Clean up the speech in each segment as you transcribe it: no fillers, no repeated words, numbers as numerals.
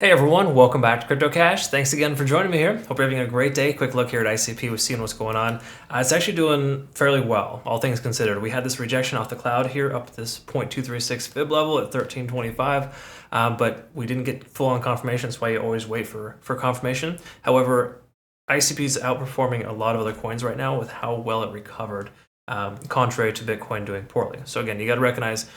Hey everyone, welcome back to Crypto Cash. Thanks again for joining me here. Hope you're having a great day. Quick look here at ICP. We're seeing what's going on. It's actually doing fairly well, all things considered. We had this rejection off the cloud here up to this 0.236 fib level at 1325, but we didn't get full-on confirmation. That's why you always wait for confirmation. However, ICP is outperforming a lot of other coins right now with how well it recovered, contrary to Bitcoin doing poorly. So again, you got to recognize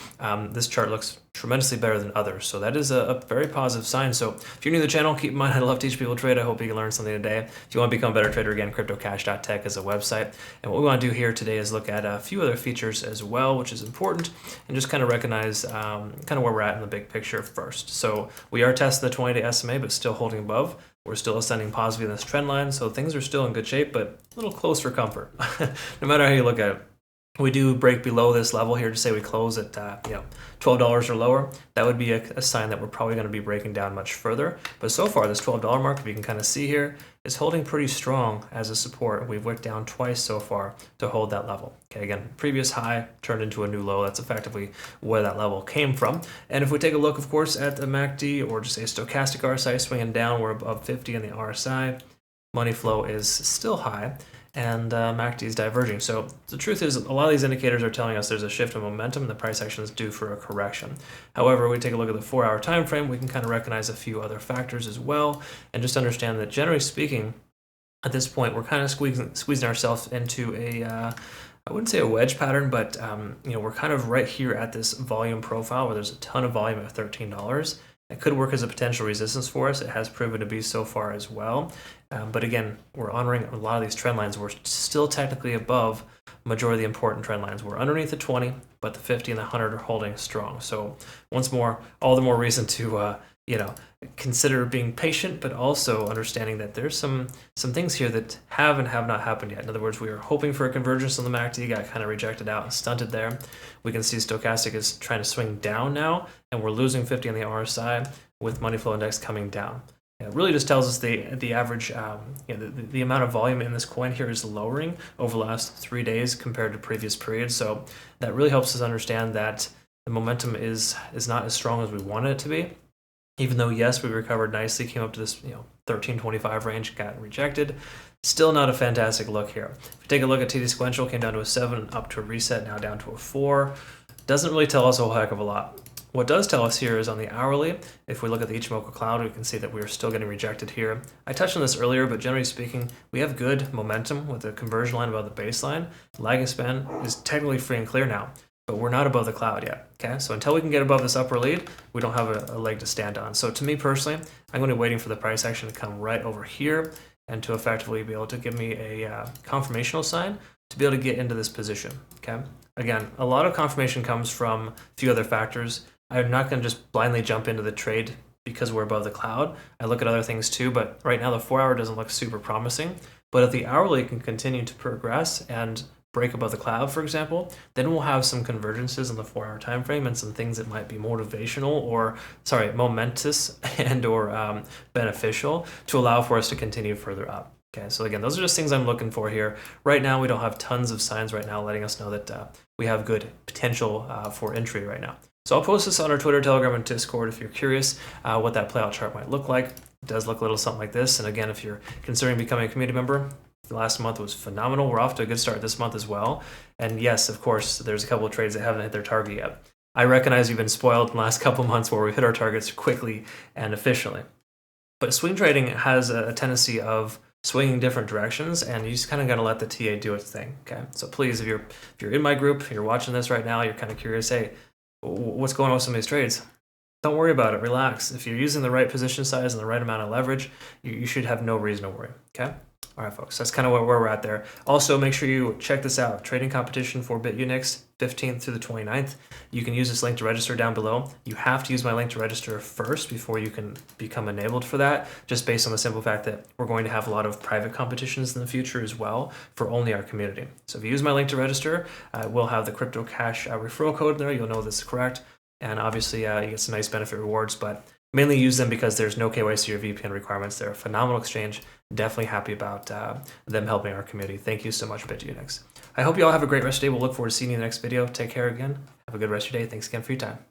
this chart looks tremendously better than others. So that is a very positive sign. So if you're new to the channel, keep in mind I love to teach people to trade. I hope you can learn something today. If you want to become a better trader, again, cryptocash.tech is a website. And what we want to do here today is look at a few other features as well, which is important, and just kind of recognize kind of where we're at in the big picture first. So we are testing the 20-day SMA, but still holding above. We're still ascending positively in this trend line, so things are still in good shape, but a little close for comfort, no matter how you look at it. We do break below this level here to say we close at $12 or lower. That would be a sign that we're probably going to be breaking down much further. But so far, this $12 mark, if you can kind of see here, is holding pretty strong as a support. We've wicked down twice so far to hold that level. Okay, again, previous high turned into a new low. That's effectively where that level came from. And if we take a look, of course, at the MACD or just a stochastic RSI swinging down, we're above 50 in the RSI. Money flow is still high, and MACD is diverging. So the truth is, a lot of these indicators are telling us there's a shift in momentum and the price action is due for a correction. However, we take a look at the 4-hour time frame, we can kind of recognize a few other factors as well, and just understand that generally speaking, at this point, we're kind of squeezing ourselves into a I wouldn't say a wedge pattern, but we're kind of right here at this volume profile where there's a ton of volume at $13. It could work as a potential resistance for us. It has proven to be so far as well. But again, we're honoring a lot of these trend lines. We're still technically above majority of the important trend lines. We're underneath the 20, but the 50 and the 100 are holding strong. So once more, all the more reason to consider being patient, but also understanding that there's some things here that have and have not happened yet. In other words, we were hoping for a convergence on the MACD, got kind of rejected out and stunted there. We can see stochastic is trying to swing down now, and we're losing 50 on the RSI with money flow index coming down. It really just tells us the average, the amount of volume in this coin here is lowering over the last 3 days compared to previous periods. So that really helps us understand that the momentum is not as strong as we wanted it to be. Even though, yes, we recovered nicely, came up to this 1325 range, got rejected. Still not a fantastic look here. If you take a look at TD sequential, came down to a 7, up to a reset, now down to a 4. Doesn't really tell us a whole heck of a lot. What does tell us here is on the hourly, if we look at the Ichimoku cloud, we can see that we are still getting rejected here. I touched on this earlier, but generally speaking, we have good momentum with the conversion line above the baseline. Lagging span is technically free and clear now, but we're not above the cloud yet. Okay, so until we can get above this upper lead, we don't have a leg to stand on. So to me personally, I'm going to be waiting for the price action to come right over here and to effectively be able to give me a confirmational sign to be able to get into this position. Okay, again, a lot of confirmation comes from a few other factors. I'm not going to just blindly jump into the trade because we're above the cloud. I look at other things too, but right now the 4-hour doesn't look super promising. But if the hourly can continue to progress and break above the cloud, for example, then we'll have some convergences in the 4-hour time frame and some things that might be motivational momentous and or beneficial to allow for us to continue further up. Okay, so again, those are just things I'm looking for here. Right now, we don't have tons of signs right now letting us know that we have good potential for entry right now. So I'll post this on our Twitter, Telegram, and Discord if you're curious what that playout chart might look like. It does look a little something like this. And again, if you're considering becoming a community member, the last month was phenomenal. We're off to a good start this month as well. And yes, of course, there's a couple of trades that haven't hit their target yet. I recognize we've been spoiled in the last couple of months where we've hit our targets quickly and efficiently. But swing trading has a tendency of swinging different directions, and you just kind of got to let the TA do its thing. Okay, so please, if you're in my group, you're watching this right now, you're kind of curious, hey, what's going on with some of these trades? Don't worry about it. Relax. If you're using the right position size and the right amount of leverage, you should have no reason to worry. Okay? All right, folks. That's kind of where we're at there. Also, make sure you check this out. Trading competition for Bitunix, 15th through the 29th. You can use this link to register down below. You have to use my link to register first before you can become enabled for that, just based on the simple fact that we're going to have a lot of private competitions in the future as well for only our community. So if you use my link to register, we'll have the Crypto Cash referral code there. You'll know this is correct. And obviously, you get some nice benefit rewards, but mainly use them because there's no KYC or VPN requirements. They're a phenomenal exchange. Definitely happy about them helping our community. Thank you so much, Bitunix. I hope you all have a great rest of your day. We'll look forward to seeing you in the next video. Take care again. Have a good rest of your day. Thanks again for your time.